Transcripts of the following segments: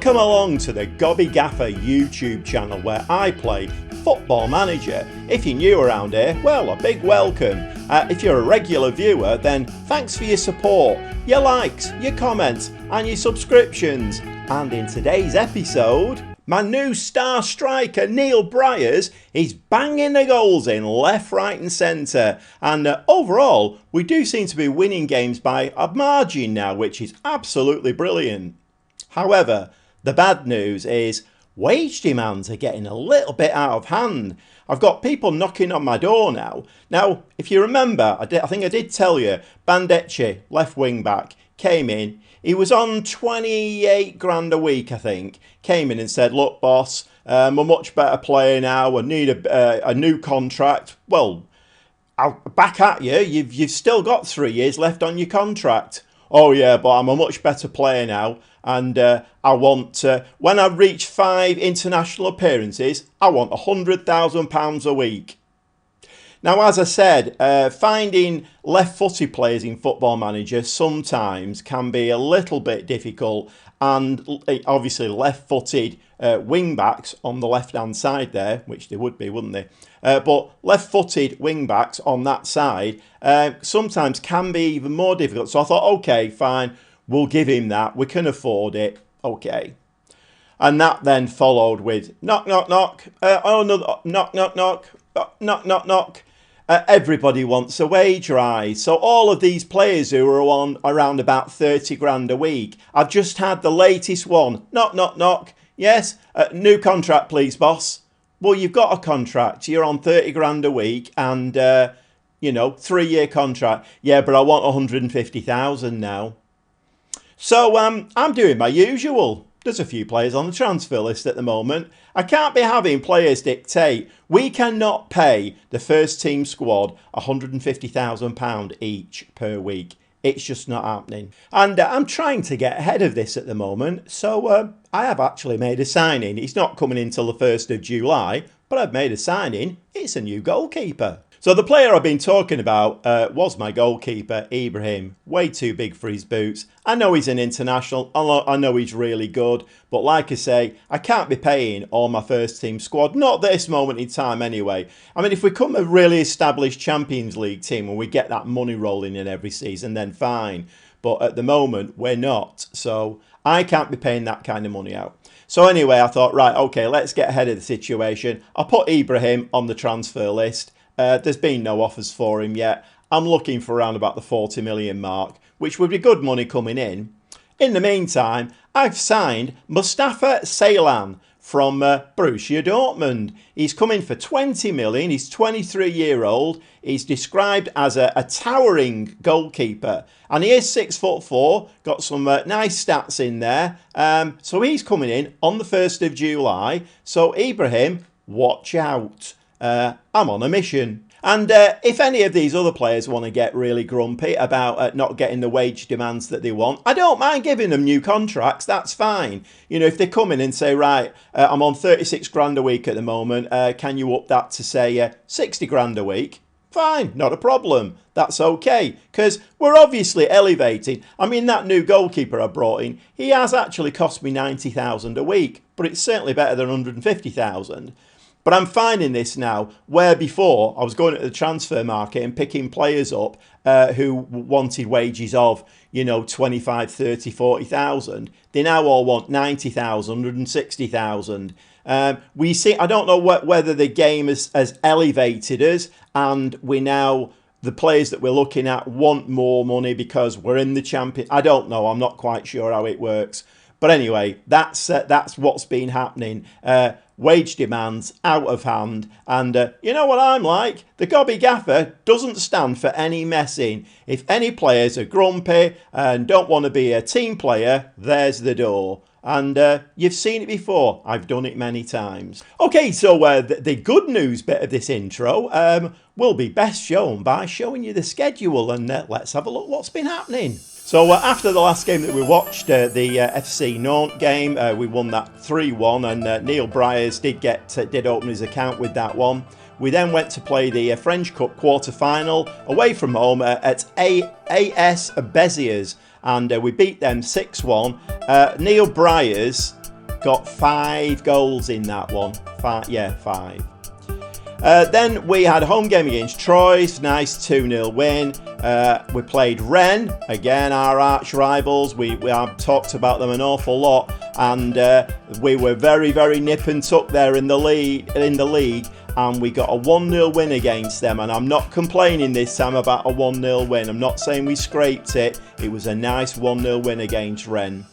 Welcome along to the Goalkeeper YouTube channel where I play Football Manager. If you're new around here, well, a big welcome. If you're a regular viewer, then thanks for your support, your likes, your comments and your subscriptions. And in today's episode, my new star striker Neil Bryers is banging the goals in left, right and centre. And overall, we do seem to be winning games by a margin now, which is absolutely brilliant. However, the bad news is wage demands are getting a little bit out of hand. I've got people knocking on my door now. Now, if you remember, I think I did tell you, Bandecci, left wing back, came in. He was on 28 grand a week, I think. Came in and said, look, boss, I'm a much better player now. I need a new contract. Well, I'll back at you. You've still got 3 years left on your contract. Oh, yeah, but I'm a much better player now. And I want, when I reach 5 international appearances, I want £100,000 a week. Now, as I said, finding left-footed players in Football Manager sometimes can be a little bit difficult, and obviously left-footed wing-backs on the left-hand side there, which they would be, wouldn't they? But left-footed wing-backs on that side sometimes can be even more difficult. So I thought, okay, fine, we'll give him that. We can afford it. Okay. And that then followed with knock, knock, knock. Oh, no, knock, knock, knock. Knock, knock, knock. Everybody wants a wage rise. So all of these players who are on around about 30 grand a week, I've just had the latest one. Knock, knock, knock. Yes, new contract, please, boss. Well, you've got a contract. You're on 30 grand a week and, 3-year contract. Yeah, but I want 150,000 now. So I'm doing my usual. There's a few players on the transfer list at the moment. I can't be having players dictate. We cannot pay the first team squad £150,000 each per week. It's just not happening. And I'm trying to get ahead of this at the moment. So I have actually made a signing. It's not coming in till the 1st of July, but I've made a signing. It's a new goalkeeper. So the player I've been talking about was my goalkeeper, Ibrahim. Way too big for his boots. I know he's an international. I know he's really good. But like I say, I can't be paying all my first team squad. Not at this moment in time anyway. I mean, if we become a really established Champions League team and we get that money rolling in every season, then fine. But at the moment, we're not. So I can't be paying that kind of money out. So anyway, I thought, right, okay, let's get ahead of the situation. I put Ibrahim on the transfer list. There's been no offers for him yet. I'm looking for around about the 40 million mark, which would be good money coming in. In the meantime, I've signed Mustafa Ceylan from Borussia Dortmund. He's coming for 20 million. He's 23-year-old. He's described as a towering goalkeeper. And he is 6'4", got some nice stats in there. So he's coming in on the 1st of July. So Ibrahim, watch out. I'm on a mission. And if any of these other players want to get really grumpy about not getting the wage demands that they want, I don't mind giving them new contracts. That's fine. You know, if they come in and say, right, I'm on 36 grand a week at the moment. Can you up that to say 60 grand a week? Fine, not a problem. That's okay, because we're obviously elevating. I mean, that new goalkeeper I brought in, he has actually cost me 90,000 a week, but it's certainly better than 150,000. But I'm finding this now, where before I was going to the transfer market and picking players up who wanted wages of, 25, 30, 40,000. They now all want 90,000, 160,000. We see, I don't know whether the game has elevated us and the players that we're looking at want more money because we're in the champion. I don't know. I'm not quite sure how it works. But anyway, that's what's been happening. Wage demands out of hand. And you know what I'm like? The Gobby Gaffer doesn't stand for any messing. If any players are grumpy and don't want to be a team player, there's the door. And you've seen it before. I've done it many times. Okay, so the good news bit of this intro will be best shown by showing you the schedule. And let's have a look what's been happening. So after the last game that we watched, the FC Nantes game, we won that 3-1, and Neil Bryers did open his account with that one. We then went to play the French Cup quarter-final away from home at AS Béziers, and we beat them 6-1. Neil Bryers got 5 goals in that one. 5. Then we had a home game against Troyes, nice 2-0 win. We played Rennes, again our arch rivals. We have talked about them an awful lot, and we were very, very nip and tuck there in the league, and we got a 1-0 win against them. And I'm not complaining this time about a 1-0 win. I'm not saying we scraped it. It was a nice 1-0 win against Rennes.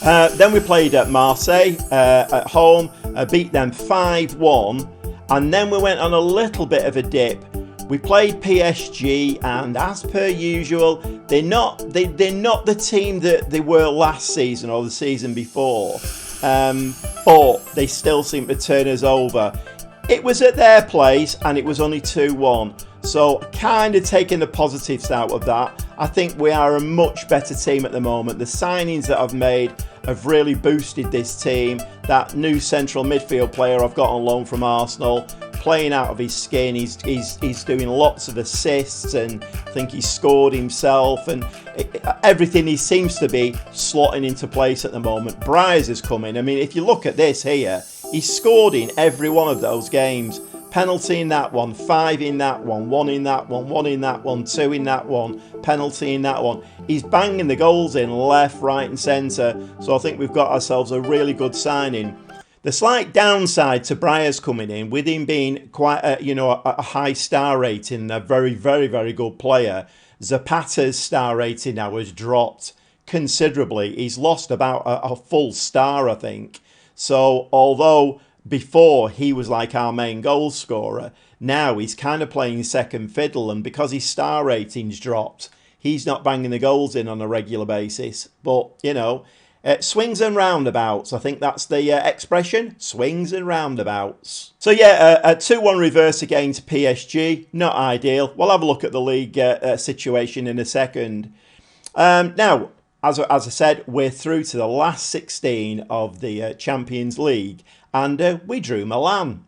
Then we played at Marseille at home, beat them 5-1. And then we went on a little bit of a dip. We played PSG, and as per usual, they're not the team that they were last season or the season before. But they still seem to turn us over. It was at their place, and it was only 2-1. So kind of taking the positives out of that. I think we are a much better team at the moment. The signings that I've made have really boosted this team. That new central midfield player I've got on loan from Arsenal, playing out of his skin. He's doing lots of assists, and I think he's scored himself, and everything he seems to be slotting into place at the moment. Briers has come in. I mean, if you look at this here, he's scored in every one of those games. Penalty in that one, 5 in that one, 1 in that one, 1 in that one, 2 in that one, penalty in that one. He's banging the goals in left, right and centre. So I think we've got ourselves a really good signing. The slight downside to Briers coming in, with him being quite a high star rating, a very, very, very good player, Zapata's star rating now has dropped considerably. He's lost about a full star, I think. So although before he was like our main goal scorer, now he's kind of playing second fiddle, and because his star rating's dropped, he's not banging the goals in on a regular basis. But swings and roundabouts, I think that's the expression, swings and roundabouts. So yeah, a 2-1 reverse against PSG, not ideal. We'll have a look at the league situation in a second. Now, as I said, we're through to the last 16 of the Champions League, and we drew Milan.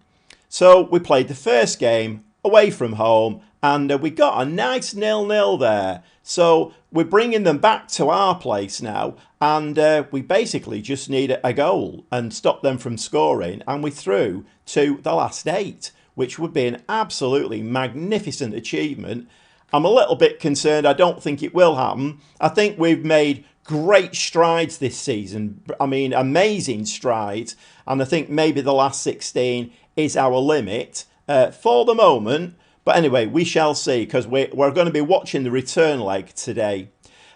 So we played the first game away from home, and we got a nice 0-0 there. So we're bringing them back to our place now, and we basically just need a goal and stop them from scoring, and we're through to the last 8, which would be an absolutely magnificent achievement. I'm a little bit concerned. I don't think it will happen. I think we've made great strides this season. I mean, amazing strides. And I think maybe the last 16 is our limit for the moment. But anyway, we shall see, because we're going to be watching the return leg today.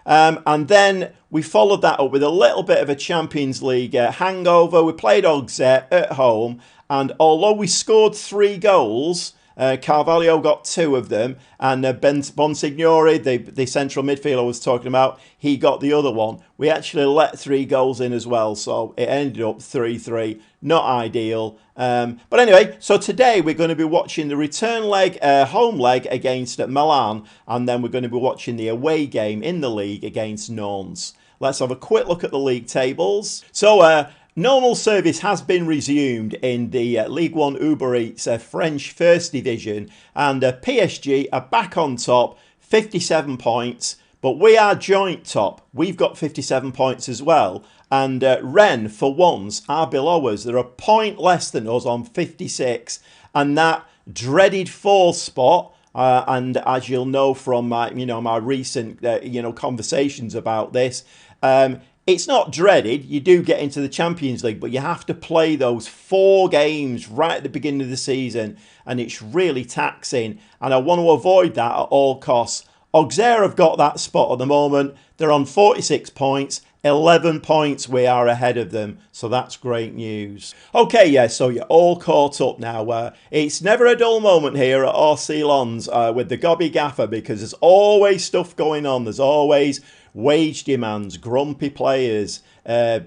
And then we followed that up with a little bit of a Champions League hangover. We played Auxerre at home. And although we scored 3 goals, Carvalho got 2 of them, and Bonsignori, the central midfielder I was talking about, he got the other one. We actually let 3 goals in as well, so it ended up 3-3. Not ideal. But anyway, so today we're going to be watching the return leg, home leg against Milan, and then we're going to be watching the away game in the league against Nantes. Let's have a quick look at the league tables. So, normal service has been resumed in the Ligue 1 UBEREATS French First Division, and PSG are back on top, 57 points, but we are joint top. We've got 57 points as well, and Rennes, for once, are below us. They're a point less than us on 56, and that dreaded 4th spot, and as you'll know from my recent conversations about this, it's not dreaded. You do get into the Champions League, but you have to play those 4 games right at the beginning of the season, and it's really taxing, and I want to avoid that at all costs. Auxerre have got that spot at the moment. They're on 46 points. 11 points we are ahead of them, so that's great news. Okay, yeah, so you're all caught up now. It's never a dull moment here at RC Lons with the Gobby Gaffer, because there's always stuff going on. There's always wage demands, grumpy players,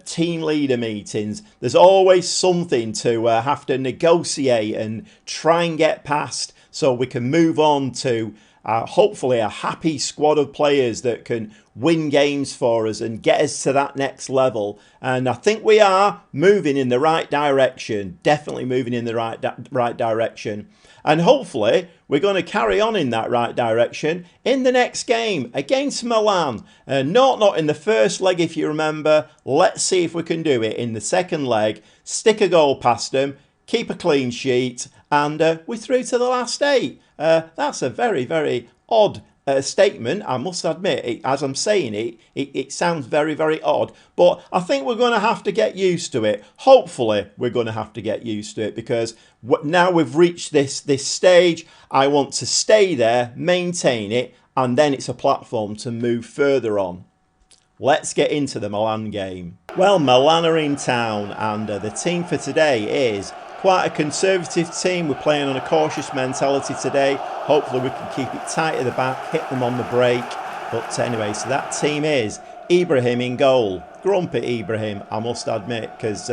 team leader meetings. There's always something to have to negotiate and try and get past, so we can move on to hopefully a happy squad of players that can win games for us and get us to that next level. And I think we are moving in the right direction, definitely moving in the right direction. And hopefully we're going to carry on in that right direction in the next game against Milan. Not in the first leg, if you remember. Let's see if we can do it in the second leg. Stick a goal past them, keep a clean sheet, and we're through to the last 8. That's a very, very odd statement, I must admit. As I'm saying it sounds very, very odd, but I think we're going to have to get used to it. Hopefully we're going to have to get used to it, because now we've reached this stage. I want to stay there, maintain it, and then it's a platform to move further on. Let's get into the Milan game. Well, Milan are in town, and the team for today is quite a conservative team. We're playing on a cautious mentality today. Hopefully we can keep it tight at the back, hit them on the break. But anyway, so that team is Ibrahim in goal. Grumpy Ibrahim, I must admit, because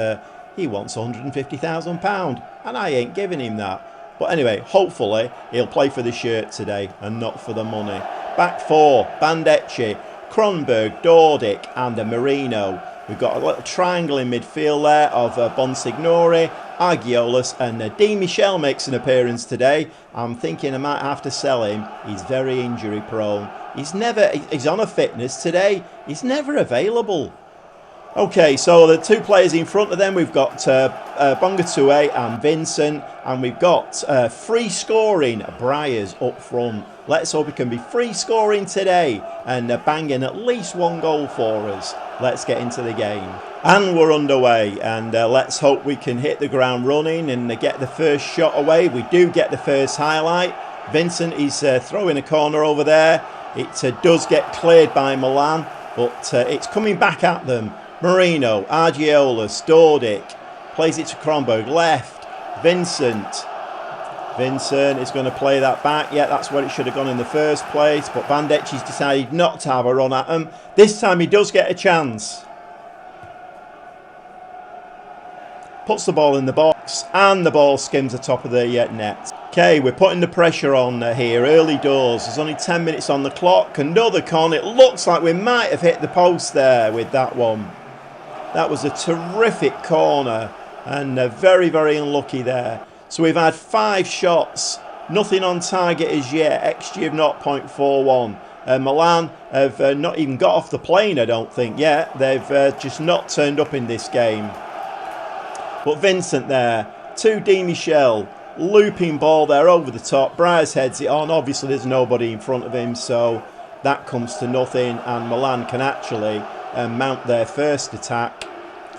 he wants £150,000 and I ain't giving him that. But anyway, hopefully he'll play for the shirt today and not for the money. Back 4, Bandecchi, Kronberg, Dordic and Marino. We've got a little triangle in midfield there of Bonsignori, Argiolas, and Di Michel makes an appearance today. I'm thinking I might have to sell him. He's very injury prone. He's on a fitness today. He's never available. Okay, so the 2 players in front of them, we've got Bongatue and Vincent, and we've got free scoring Briars up front. Let's hope it can be free scoring today and banging at least 1 goal for us. Let's get into the game. And we're underway, and let's hope we can hit the ground running and get the first shot away. We do get the first highlight. Vincent is throwing a corner over there. It does get cleared by Milan, but it's coming back at them. Marino, Argiolas, Dordic, plays it to Kronberg, left, Vincent is going to play that back. Yeah, that's where it should have gone in the first place, but Bandecchi's decided not to have a run at him. This time he does get a chance. Puts the ball in the box, and the ball skims the top of the net. Okay, we're putting the pressure on here, early doors. There's only 10 minutes on the clock. Another corner. It looks like we might have hit the post there with that one. That was a terrific corner, and very, very unlucky there. So we've had 5 shots, nothing on target as yet, XG of 0.41. Milan have not even got off the plane, I don't think, yet. They've just not turned up in this game. But Vincent there, to Di Michel, looping ball there over the top. Briars heads it on, obviously there's nobody in front of him, so that comes to nothing, and Milan can actually mount their first attack.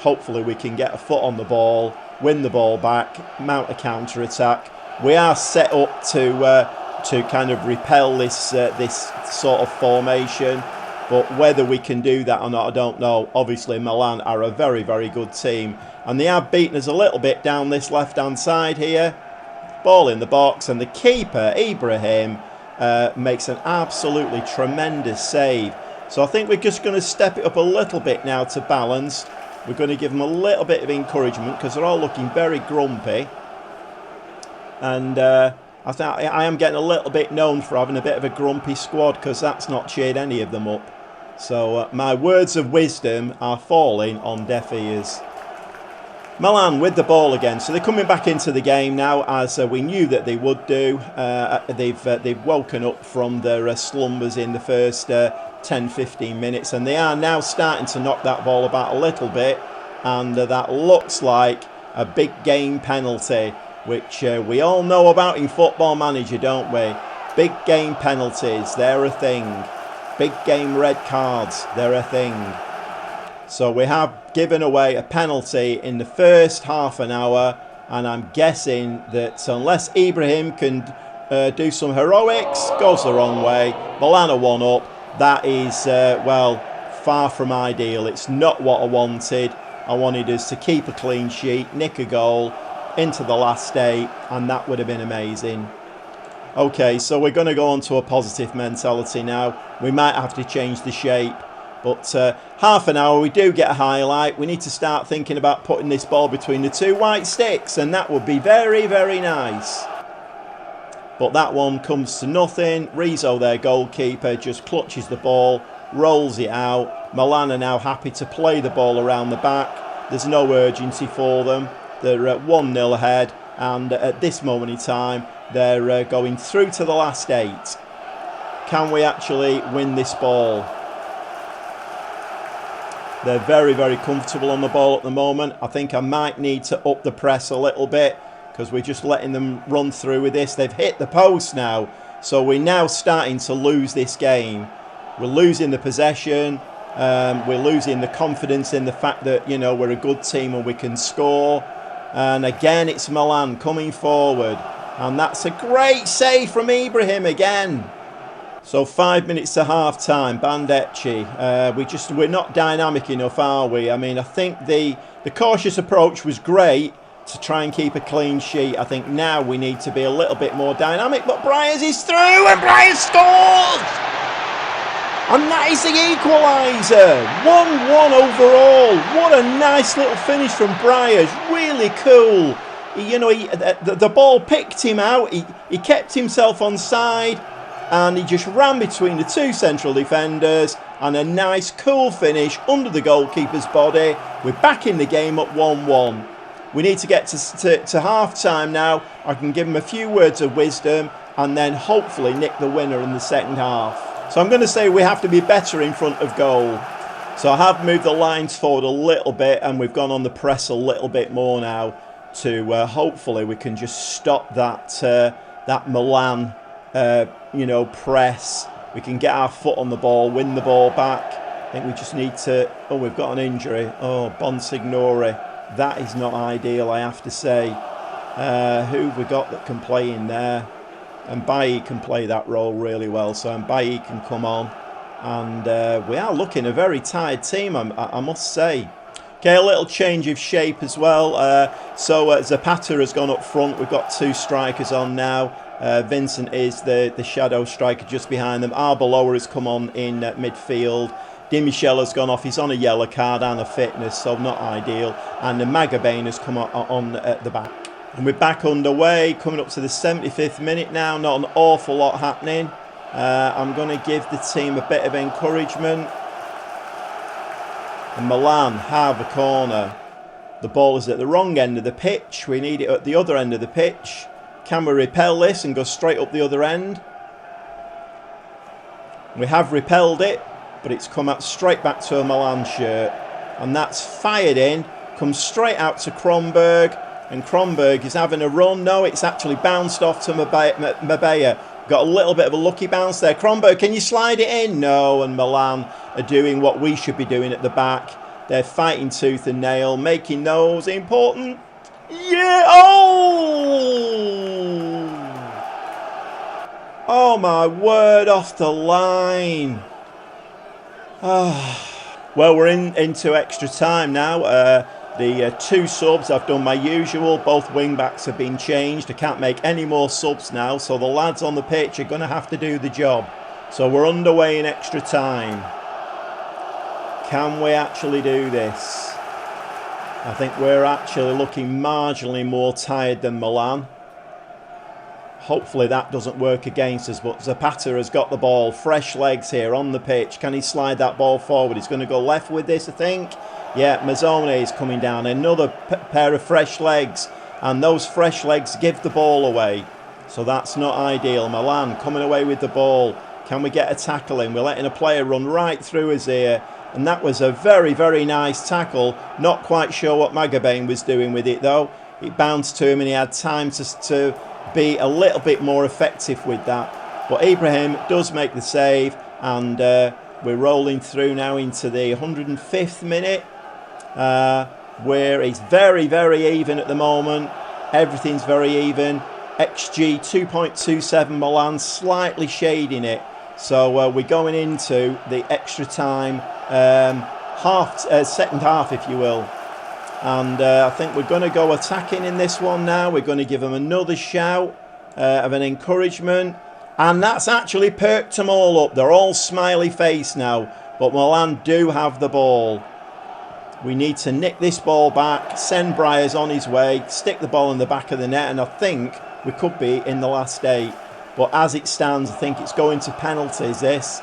Hopefully we can get a foot on the ball, win the ball back, mount a counter attack. We are set up to kind of repel this this sort of formation, but whether we can do that or not, I don't know. Obviously Milan are a very, very good team, and they have beaten us a little bit down this left hand side here. Ball in the box, and the keeper Ibrahim makes an absolutely tremendous save. So I think we're just going to step it up a little bit now to balance. We're going to give them a little bit of encouragement because they're all looking very grumpy. And I think I am getting a little bit known for having a bit of a grumpy squad, because that's not cheered any of them up. So my words of wisdom are falling on deaf ears. Milan with the ball again, so they're coming back into the game now, as we knew that they would do. They've woken up from their slumbers in the first 10-15 minutes, and they are now starting to knock that ball about a little bit, and that looks like a big game penalty, which we all know about in Football Manager, don't we? Big game penalties, they're a thing. Big game red cards, they're a thing. So we have given away a penalty in the first half an hour, and I'm guessing that unless Ibrahim can do some heroics, goes the wrong way. Milan are 1-up. That is, well, far from ideal. It's not what I wanted. I wanted us to keep a clean sheet, nick a goal into the last 8, and that would have been amazing. Okay, so we're going to go on to a positive mentality now. We might have to change the shape. But half an hour, we do get a highlight. We need to start thinking about putting this ball between the 2 white sticks, and that would be very, very nice. But that one comes to nothing. Rizzo, their goalkeeper, just clutches the ball rolls it out. Milan are now happy to play the ball around the back. There's no urgency for them. They're at 1-0 ahead, and at this moment in time, they're going through to the last 8. Can we actually win this ball? They're very, very comfortable on the ball at the moment. I think I might need to up the press a little bit because we're just letting them run through with this. They've hit the post now, so we're now starting to lose this game. We're losing the possession. We're losing the confidence in the fact that, you know, we're a good team and we can score. And again, it's Milan coming forward. And that's a great save from Ibrahim again. So 5 minutes to half time, Bandecchi. We're not dynamic enough, are we? I mean, I think the cautious approach was great to try and keep a clean sheet. I think now we need to be a little bit more dynamic. But Bryars is through and Bryars scores! And that is the equaliser. 1-1 overall. What a nice little finish from Bryars. Really cool. The ball picked him out. He kept himself on side. And he just ran between the 2 central defenders. And a nice cool finish under the goalkeeper's body. We're back in the game at 1-1. We need to get to half time now. I can give him a few words of wisdom. And then hopefully nick the winner in the second half. So I'm going to say we have to be better in front of goal. So I have moved the lines forward a little bit and we've gone on the press a little bit more now to hopefully we can just stop that Milan press. We can get our foot on the ball, win the ball back. I think we just need to... Oh, we've got an injury. Oh, Bonsignore. That is not ideal, I have to say. Who have we got that can play in there? And Bailly can play that role really well, so Bailly can come on. And we are looking a very tired team, I must say. Okay, a little change of shape as well. Zapata has gone up front. We've got 2 strikers on now. Vincent is the shadow striker just behind them. Arbeloa has come on in midfield. Di Michel has gone off. He's on a yellow card and a fitness, so not ideal. And the Magabane has come on at the back. And we're back underway, coming up to the 75th minute now. Not an awful lot happening. I'm going to give the team a bit of encouragement. And Milan have a corner. The ball is at the wrong end of the pitch. We need it at the other end of the pitch. Can we repel this and go straight up the other end? We have repelled it, but it's come out straight back to a Milan shirt. And that's fired in, comes straight out to Kronberg. And Kronberg is having a run. No, it's actually bounced off to Mabea. Got a little bit of a lucky bounce there. Kronberg, can you slide it in? No, and Milan are doing what we should be doing at the back. They're fighting tooth and nail, making those important. Yeah, oh my word, off the line. Well, we're into extra time now. The 2 subs, I've done my usual. Both wing backs have been changed. I can't make any more subs now, so the lads on the pitch are going to have to do the job. So we're underway in extra time. Can we actually do this? I think we're actually looking marginally more tired than Milan. Hopefully that doesn't work against us, but Zapata has got the ball. Fresh legs here on the pitch. Can he slide that ball forward? He's going to go left with this, I think. Yeah, Mazzone is coming down. Another pair of fresh legs. And those fresh legs give the ball away. So that's not ideal. Milan coming away with the ball. Can we get a tackle in? We're letting a player run right through us here. And that was a very, very nice tackle. Not quite sure what Magabane was doing with it, though. It bounced to him and he had time to be a little bit more effective with that. But Ibrahim does make the save. And we're rolling through now into the 105th minute. Where it's very, very even at the moment. Everything's very even. XG 2.27 Milan, slightly shading it. So we're going into the extra time second half, if you will. And I think we're going to go attacking in this one now. We're going to give them another shout of an encouragement. And that's actually perked them all up. They're all smiley face now. But Milan do have the ball. We need to nick this ball back, send Bryars on his way, stick the ball in the back of the net, and I think we could be in the last 8. But as it stands, I think it's going to penalties, this.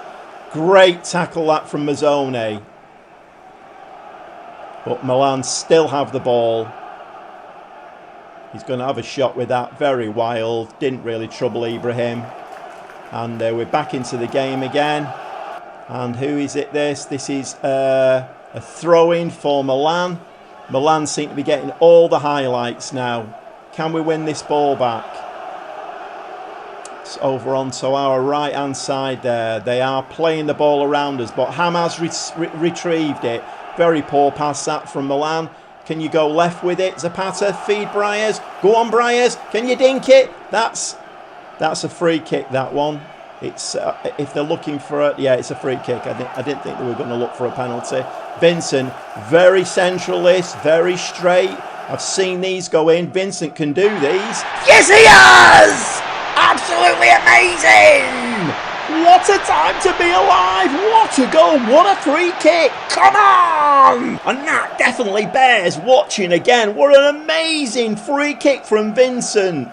Great tackle that from Mazzone. But Milan still have the ball. He's going to have a shot with that. Very wild. Didn't really trouble Ibrahim. And we're back into the game again. And who is it this? This is a throw-in for Milan. Milan seem to be getting all the highlights now. Can we win this ball back? It's over onto our right-hand side there. They are playing the ball around us, but Hamas retrieved it. Very poor pass that from Milan. Can you go left with it? Zapata, feed Briers. Go on, Briers. Can you dink it? That's a free kick, that one. It's if they're looking for it, yeah, it's a free kick. I didn't think they were going to look for a penalty. Vincent, very centralist, very straight. I've seen these go in. Vincent can do these. Yes, he has! Absolutely amazing! What a time to be alive! What a goal! What a free kick! Come on! And that definitely bears watching again. What an amazing free kick from Vincent.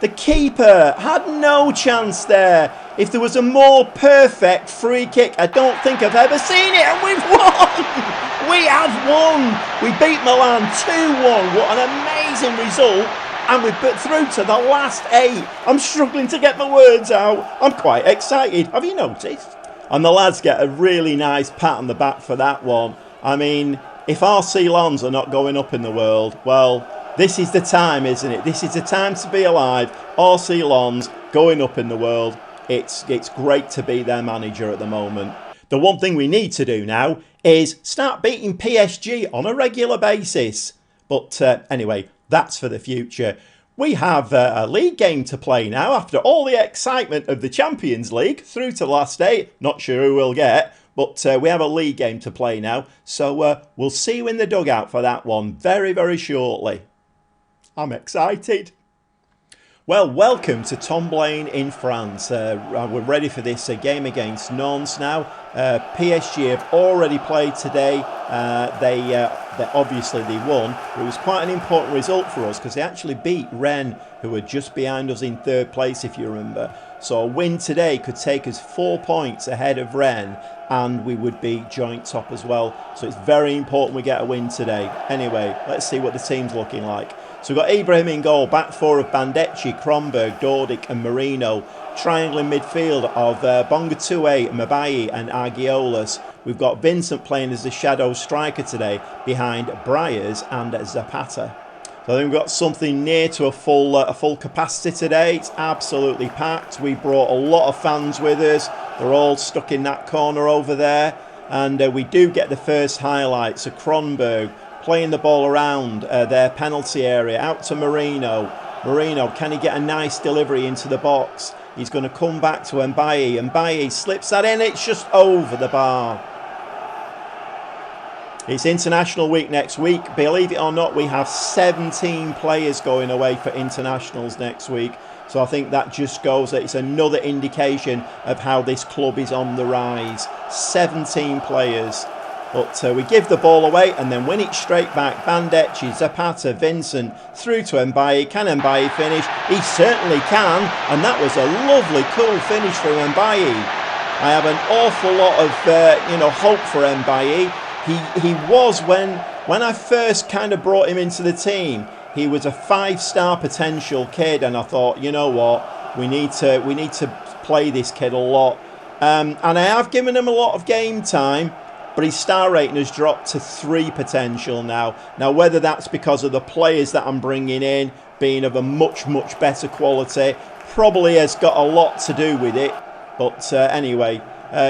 The keeper had no chance there. If there was a more perfect free kick, I don't think I've ever seen it, and we've won! We have won! We beat Milan 2-1. What an amazing result. And we've put through to the last 8. I'm struggling to get my words out. I'm quite excited. Have you noticed? And the lads get a really nice pat on the back for that one. I mean, if RC Lons are not going up in the world, well, this is the time, isn't it? This is the time to be alive. RC Lons going up in the world. It's great to be their manager at the moment. The one thing we need to do now is start beating PSG on a regular basis. But anyway, that's for the future. We have a league game to play now after all the excitement of the Champions League through to the last 8. Not sure who we'll get, but we have a league game to play now. So we'll see you in the dugout for that one very, very shortly. I'm excited. Well, welcome to Tomblaine in France. We're ready for this game against Nantes now. PSG have already played today. They obviously won. It was quite an important result for us because they actually beat Rennes, who were just behind us in 3rd place, if you remember. So a win today could take us 4 points ahead of Rennes, and we would be joint top as well. So it's very important we get a win today. Anyway, let's see what the team's looking like. So we've got Ibrahim in goal, back 4 of Bandecchi, Kronberg, Dordic and Marino. Triangle in midfield of Bongatue, Mabai and Argiolas. We've got Vincent playing as the shadow striker today behind Briers and Zapata. So I think we've got something near to a full capacity today. It's absolutely packed. We brought a lot of fans with us. They're all stuck in that corner over there. And we do get the first highlights. So Kronberg playing the ball around their penalty area. Out to Marino. Marino, can he get a nice delivery into the box? He's going to come back to Mbaye. Mbaye slips that in. It's just over the bar. It's international week next week. Believe it or not, we have 17 players going away for internationals next week. So I think that just goes that it's another indication of how this club is on the rise. 17 players. But we give the ball away and then win it straight back. Bandecchi, Zapata, Vincent, through to Mbaye. Can Mbaye finish? He certainly can. And that was a lovely, cool finish from Mbaye. I have an awful lot of, hope for Mbaye. He was, when I first kind of brought him into the team, he was a 5-star potential kid. And I thought, you know what? We need to play this kid a lot. And I have given him a lot of game time. But his star rating has dropped to 3 potential now. Now, whether that's because of the players that I'm bringing in being of a much, much better quality, probably has got a lot to do with it. But anyway,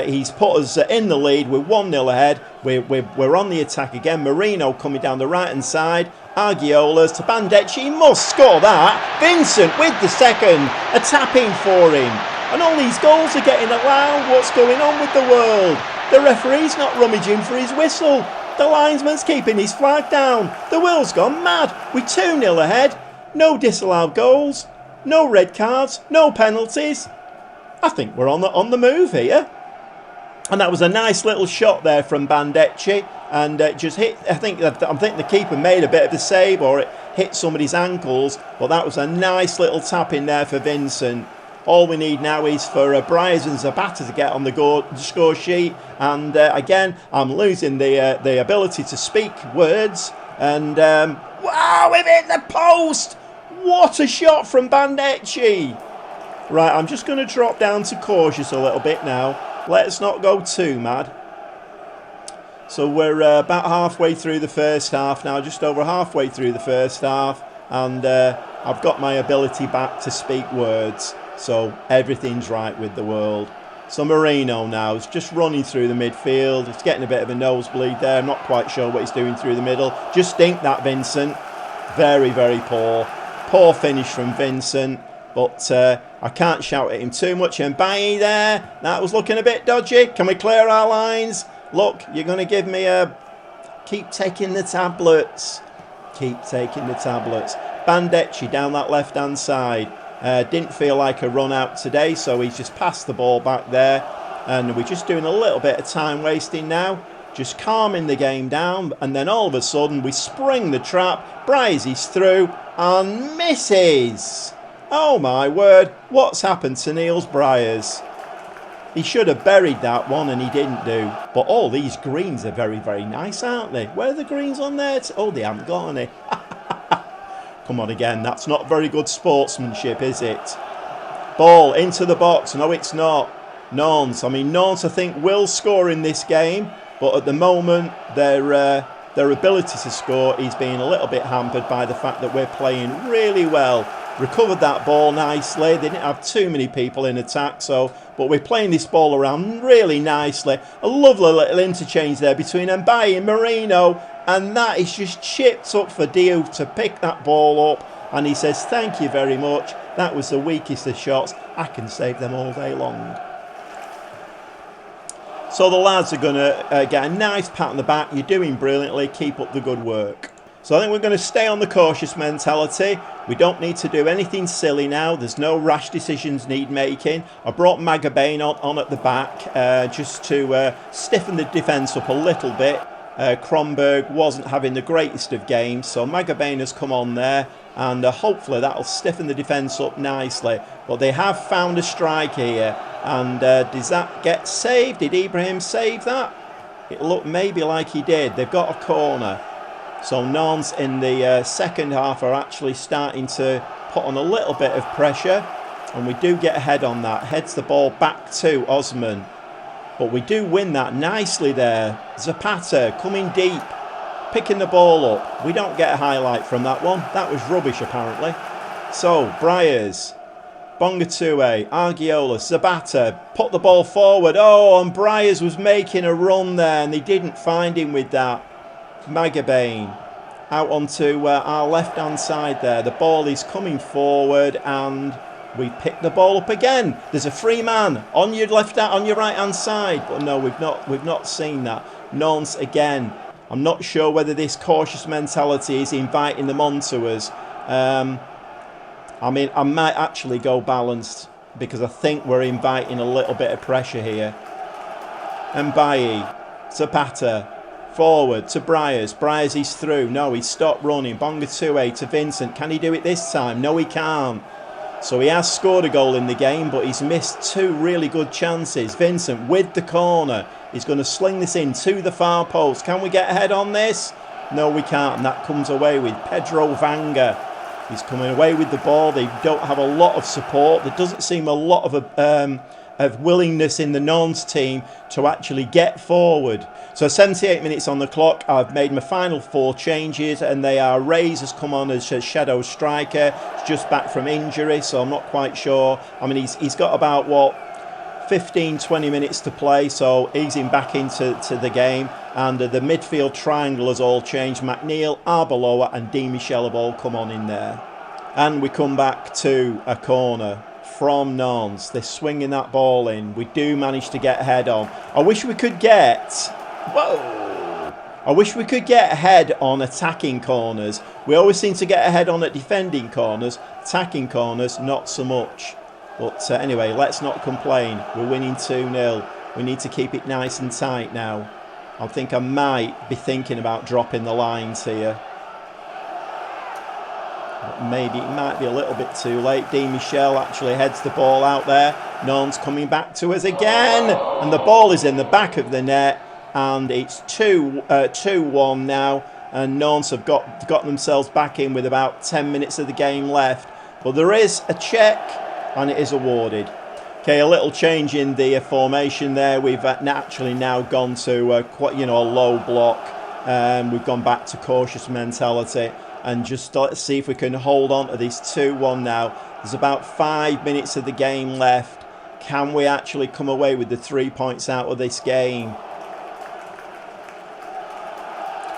he's put us in the lead. We're 1-0 ahead. We're on the attack again. Marino coming down the right-hand side. Argiolas to Bandecchi. He must score that. Vincent with the second. A tap-in for him. And all these goals are getting allowed. What's going on with the world? The referee's not rummaging for his whistle. The linesman's keeping his flag down. The world's gone mad. We're 2-0 ahead. No disallowed goals. No red cards. No penalties. I think we're on the move here. And that was a nice little shot there from Bandecchi. And just hit, I think the keeper made a bit of a save, or it hit somebody's ankles. But that was a nice little tap in there for Vincent. All we need now is for Briers and Zapata to get on the score sheet. And again, I'm losing the ability to speak words. And wow, we've hit the post! What a shot from Bandecchi! Right, I'm just going to drop down to cautious a little bit now. Let's not go too mad. So we're about halfway through the first half now, just over halfway through the first half. And I've got my ability back to speak words. So everything's right with the world. So Marino now is just running through the midfield. He's getting a bit of a nosebleed there. I'm not quite sure what he's doing through the middle. Just dink that, Vincent. Very, very poor. Poor finish from Vincent. But I can't shout at him too much. And Bailly there. That was looking a bit dodgy. Can we clear our lines? Look, you're going to give me a... Keep taking the tablets. Keep taking the tablets. Bandecchi down that left-hand side. Didn't feel like a run out today, so he's just passed the ball back there. And we're just doing a little bit of time wasting now. Just calming the game down. And then all of a sudden, we spring the trap. Briers is through and misses. Oh my word, what's happened to Niels Briers? He should have buried that one and he didn't do. But all these greens are very, very nice, aren't they? Where are the greens on there? Oh, they haven't got any. Come on again, that's not very good sportsmanship, is it? Ball into the box. No, it's not. Nantes. I mean, Nantes, I think, will score in this game. But at the moment, their ability to score is being a little bit hampered by the fact that we're playing really well. Recovered that ball nicely. They didn't have too many people in attack, but we're playing this ball around really nicely. A lovely little interchange there between Mbaye and Marino, and that is just chipped up for Dio to pick that ball up, and he says thank you very much. That was the weakest of shots. I can save them all day long. So the lads are going to get a nice pat on the back. You're doing brilliantly. Keep up the good work. So I think we're going to stay on the cautious mentality. We don't need to do anything silly now. There's no rash decisions need making. I brought Magabane on at the back just to stiffen the defence up a little bit. Kronberg wasn't having the greatest of games, so Magabane has come on there, and hopefully that'll stiffen the defence up nicely. But they have found a strike here, and does that get saved? Did Ibrahim save that? It looked maybe like he did. They've got a corner. So Nantes in the second half are actually starting to put on a little bit of pressure. And we do get ahead on that. Heads the ball back to Osman. But we do win that nicely there. Zapata coming deep. Picking the ball up. We don't get a highlight from that one. That was rubbish apparently. So Briers. Bongatue. Argiola. Zapata. Put the ball forward. Oh, and Briers was making a run there. And they didn't find him with that. Magabane out onto our left hand side there. The ball is coming forward and we pick the ball up again. There's a free man on your on your right hand side, but no, we've not seen that. Nantes again. I'm not sure whether this cautious mentality is inviting them onto us. I mean, I might actually go balanced because I think we're inviting a little bit of pressure here. Mbaye, Zapata. Forward to Briers. Briers is through. No, he stopped running. Bongatue to Vincent. Can he do it this time? No, he can't. So he has scored a goal in the game, but he's missed two really good chances. Vincent with the corner. He's going to sling this in to the far post. Can we get ahead on this? No, we can't. And that comes away with Pedro Vanga. He's coming away with the ball. They don't have a lot of support. There doesn't seem a lot of willingness in the Nantes team to actually get forward. So 78 minutes on the clock. I've made my final 4 changes, and they are Reyes has come on as a shadow striker. He's just back from injury, so I'm not quite sure. I mean, he's got about, 15-20 minutes to play, so easing back into the game. And the midfield triangle has all changed. McNeil, Arbeloa and Di Michel have all come on in there. And we come back to a corner from Nantes. They're swinging that ball in. We do manage to get ahead on. I wish we could get... Whoa! I wish we could get ahead on attacking corners. We always seem to get ahead on at defending corners. Attacking corners, not so much. But anyway, let's not complain. We're winning 2-0. We need to keep it nice and tight now. I think I might be thinking about dropping the lines here. Maybe it might be a little bit too late. Dean Michel actually heads the ball out there. Non's coming back to us again, and the ball is in the back of the net, and it's 2-1 now, and Nantes have got themselves back in with about 10 minutes of the game left. But there is a check, and it is awarded. Okay, a little change in the formation there. We've naturally now gone to quite, a low block. We've gone back to cautious mentality, and just let's see if we can hold on to this 2-1 now. There's about 5 minutes of the game left. Can we actually come away with the 3 points out of this game?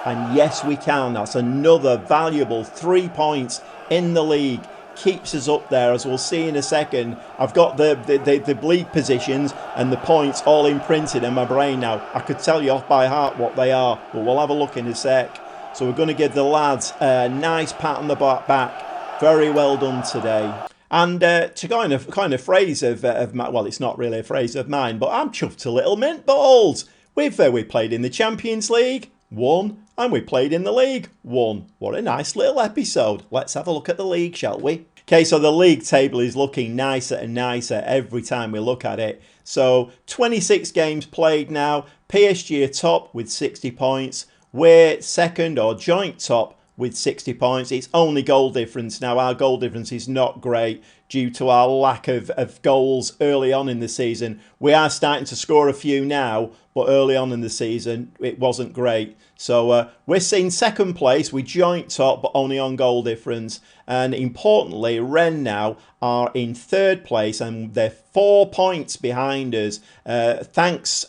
And yes, we can. That's another valuable 3 points in the league. Keeps us up there, as we'll see in a second. I've got the league positions and the points all imprinted in my brain now. I could tell you off by heart what they are, but we'll have a look in a sec. So we're going to give the lads a nice pat on the back. Very well done today. And to kind of phrase of my, well, it's not really a phrase of mine, but I'm chuffed to little mint balls. We played in the Champions League, won, and we played in the league, won. What a nice little episode. Let's have a look at the league, shall we? Okay, so the league table is looking nicer and nicer every time we look at it. So 26 games played now. PSG are top with 60 points. We're second or joint top with 60 points. It's only goal difference. Now, our goal difference is not great due to our lack of goals early on in the season. We are starting to score a few now, but early on in the season, it wasn't great. So we're seeing second place. We joint top, but only on goal difference. And importantly, Rennes now are in third place, and they're 4 points behind us. Thanks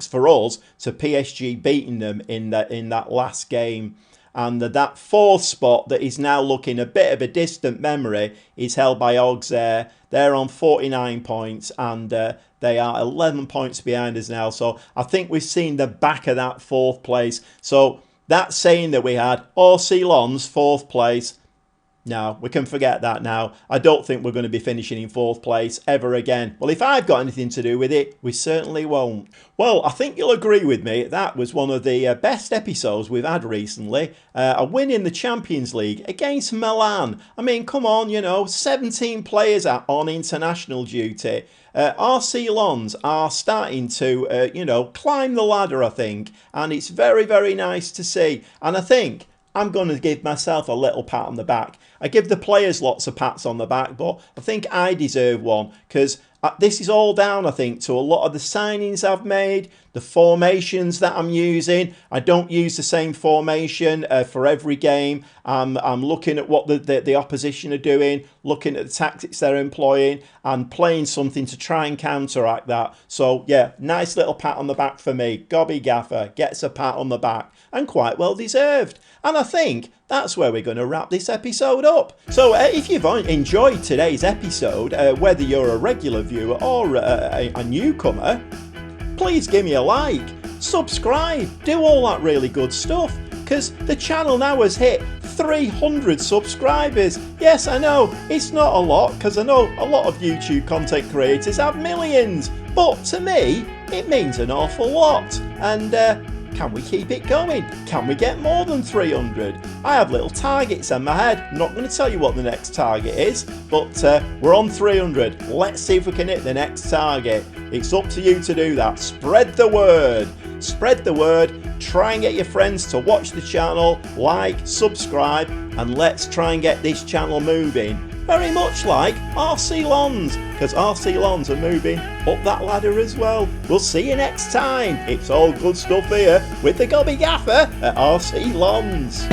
for us to PSG beating them in that last game. And that fourth spot that is now looking a bit of a distant memory is held by Auxerre. They're on 49 points, and they are 11 points behind us now. So I think we've seen the back of that fourth place. So that saying that we had RC Lens fourth place, no, we can forget that now. I don't think we're going to be finishing in fourth place ever again. Well, if I've got anything to do with it, we certainly won't. Well, I think you'll agree with me. That was one of the best episodes we've had recently. A win in the Champions League against Milan. I mean, come on, 17 players are on international duty. RC Lens are starting to, climb the ladder, I think. And it's very, very nice to see. And I think I'm going to give myself a little pat on the back. I give the players lots of pats on the back, but I think I deserve one, because this is all down, I think, to a lot of the signings I've made, the formations that I'm using. I don't use the same formation for every game. I'm looking at what the opposition are doing, looking at the tactics they're employing, and playing something to try and counteract that. So, yeah, nice little pat on the back for me. Gobby Gaffer gets a pat on the back, and quite well deserved. And I think that's where we're going to wrap this episode up. So if you've enjoyed today's episode, whether you're a regular viewer or a newcomer, please give me a like, subscribe, do all that really good stuff, because the channel now has hit 300 subscribers. Yes, I know, it's not a lot, because I know a lot of YouTube content creators have millions, but to me, it means an awful lot. And can we keep it going? Can we get more than 300? I have little targets in my head. I'm not going to tell you what the next target is, but we're on 300. Let's see if we can hit the next target. It's up to you to do that. Spread the word. Spread the word. Try and get your friends to watch the channel, like, subscribe, and let's try and get this channel moving. Very much like RC Lens, because RC Lens are moving up that ladder as well. We'll see you next time. It's all good stuff here with the Gobby Gaffer at RC Lens.